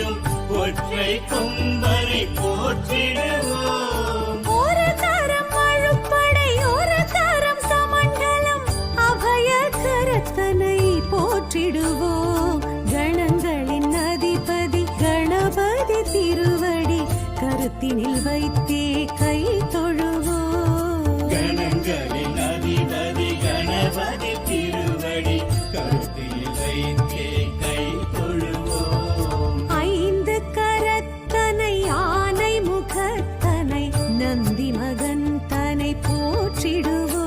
ஆடிடும் ஒற்றை கொம்பரை போற்றிடுவோம். ஒரு கரம் அழுப்படை ஒரு கரம் சமண்டலம் அபய கரத்தனை போற்றிடுவோம். கணங்களின் அதிபதி கணபதி திருவடி கருத்தினில் வைத்தே கை தொழுவோம். கணங்களின் அதிபதி கணபதி திருவடி கருத்தில் வைத்தே கை தொழுவோம். ஐந்து கரத்தனை ஆனை முகத்தனை நந்தி மகன் தனை போற்றிடுவோம்.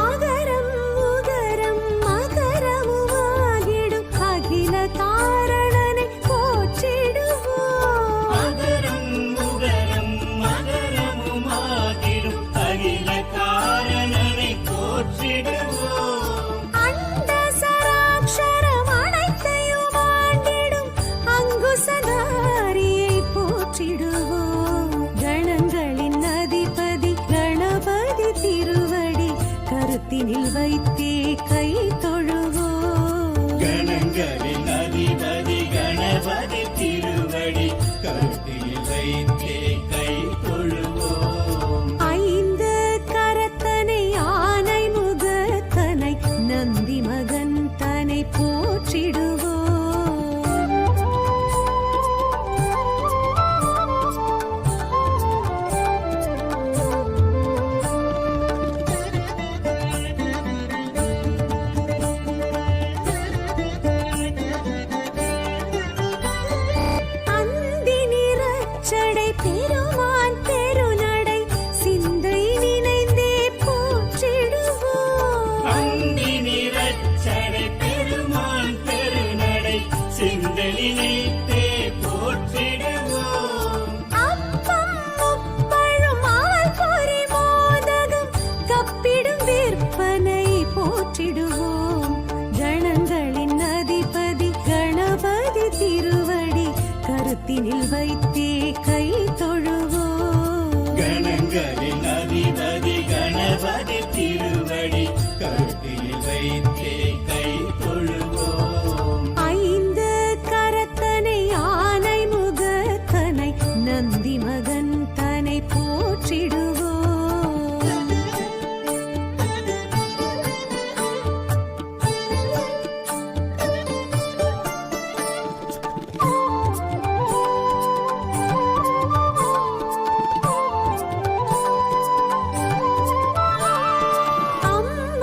ஆகரம் உகரம் மகரமுமாகிடும் அகில காரணனை போற்றிடுவோம். அகரம் உகரம் மகரமுமாகிடும் அகில காரணனை போற்றிடுவோம். அண்ட சராட்சரம் அனைத்தையும் ஆண்டிடும் அங்குசதாரியை போற்றிடுவோம். கணங்களின் அதிபதி கணபதி திருவடி கருத்தினில் வைத்தே கை தொழுவோம். கணங்களின் அதிபதி கணபதி திருவடி கருத்தில் வைத்தே கை தொழுவோம். ஐந்து கரத்தனை ஆனை முகத்தனை நந்தி மகன் தனை போற்றிடுவோம். அந்தி நிறச்சடை பெருமான் பெருநடை சிந்தை நினைந்தே போற்றிடுவோம். அந்தி நிறச்சடை பெருமான் பெருநடை சிந்தலினைத்தே போற்றிடுவோம். அப்பம் முப்பழும் அவல் பொரி மோதகம் கப்பிடும் விற்பனை போற்றிடுவோம். கணங்களின் அதிபதி கணபதி திருவடி கருத்தினில் வைத்தே கை தொழுவோம். கணங்களின் அதிபதி கணபதி திருவடி கருத்தில் வைத்தே கை தொழுவோம். ஐந்து கரத்தனை ஆனை முகத்தனை நந்தி மகன் தனை போற்றிடுவோம்.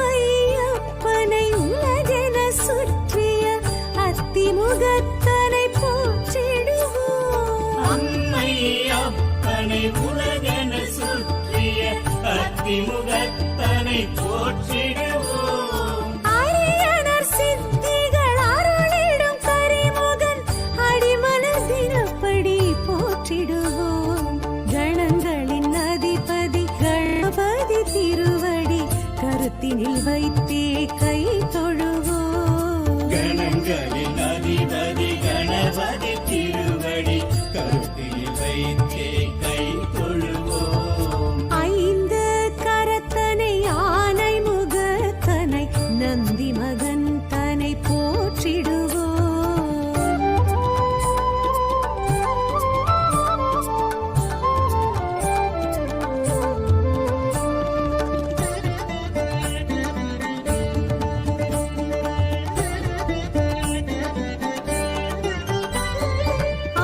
அம்மையப்பனை உலகென சுற்றிய அத்திமுகத்தனை போற்றிடுவோம். அம்மை அப்பனை உலகென சுற்றிய அத்திமுகத்தனை போற்றிடுவோம். அரியனர் சித்திகள் அருளிடும் கரிமுகன் அடிமலர் தினப்படி போற்றிடுவோம். கணங்களின் அதிபதி கணபதி திருவடி கருத்தினில் வைத்தே கை தொழுவோம். கணங்களின் அதிபதி கணபதி திருவடி கருத்தில் வைத்தே கை தொழுவோம். ஐந்து கரத்தனை ஆனை முகத்தனை நந்தி மகன் தனை போற்றிடுவோம்.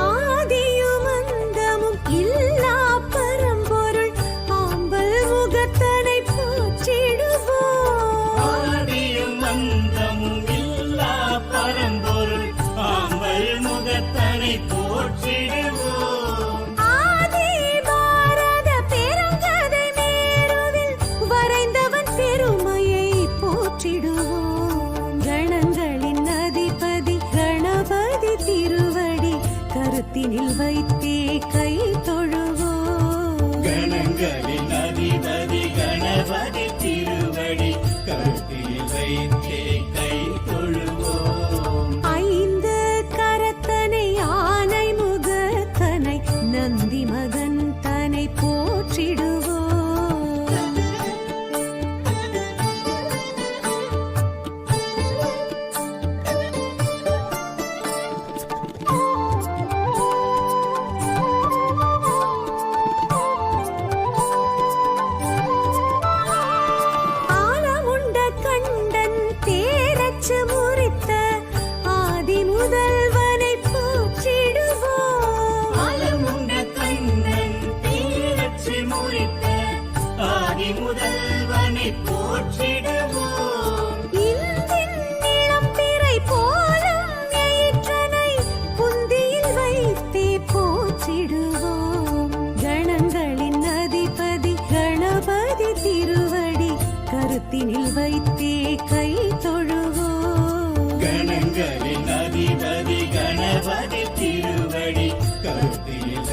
ஆதியும் அந்தமும் இல்லா பரம்பொருள் ஆம்பல் முகத்தனை போற்றிடுவோம். ஆதியும் அந்தமும் இல்லா பரம்பொருள் ஆம்பல் முகத்தனை போற்றிடுவோம். ஆதி பாரத பெருங்கதை மேருவில் வரைந்தவன் பெருமையை போற்றிடுவோம். கணங்களின் அதிபதி கணபதி திருவடி கருத்தினில் வைத்தே கை தொழுவோம். கணங்களின் அதிபதி கணபதி திருவடி கருத்தில் வைத்தே கை தொழுவோம். ஐந்து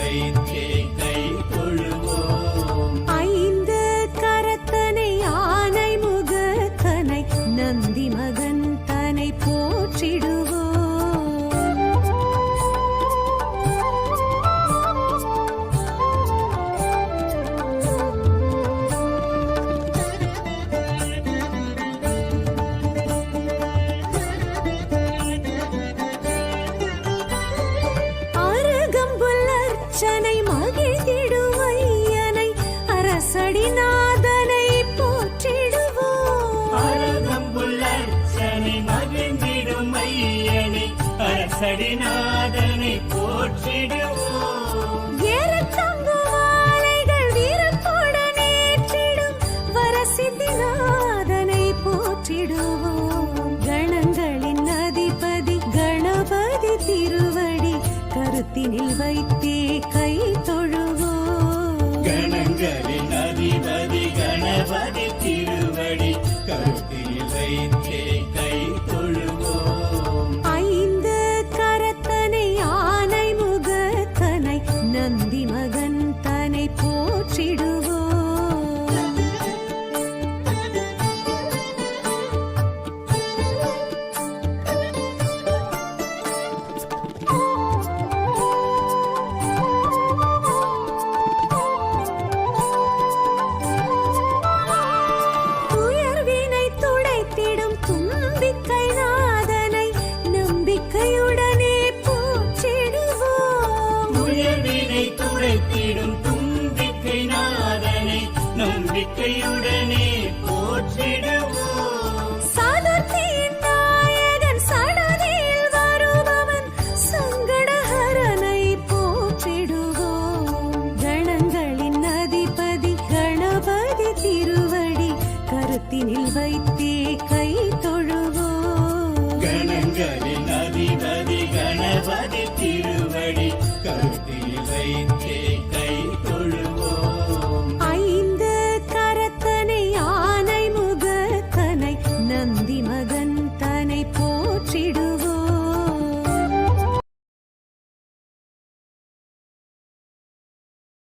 வைத்தே கை தொழுவோம். ஐந்து கரத்தனை ஆனை முகத்தனை நந்தி மகன் தனை போற்றிடுவோம். அருகம்புல்லர்ச்சனை மகிழ்ந்திடும் ஐயனை அரசடிநாதனை போற்றிடுவோம். அருகம்புல்லர்ச்சனை மகிழ்ந்திடும் ஐயனை அரசடிநாதனை போற்றிடுவோம். ஏறத்தங்கு மாலைகள் வீரத்துடன் ஏற்றிடும் வரசித்திநாதனை போற்றிடுவோம். கணங்களின் அதிபதி கணபதி திருவடி கருத்தினில் வைத்தே கை தொழுவோம். கணங்களின் அதிபதி கணபதி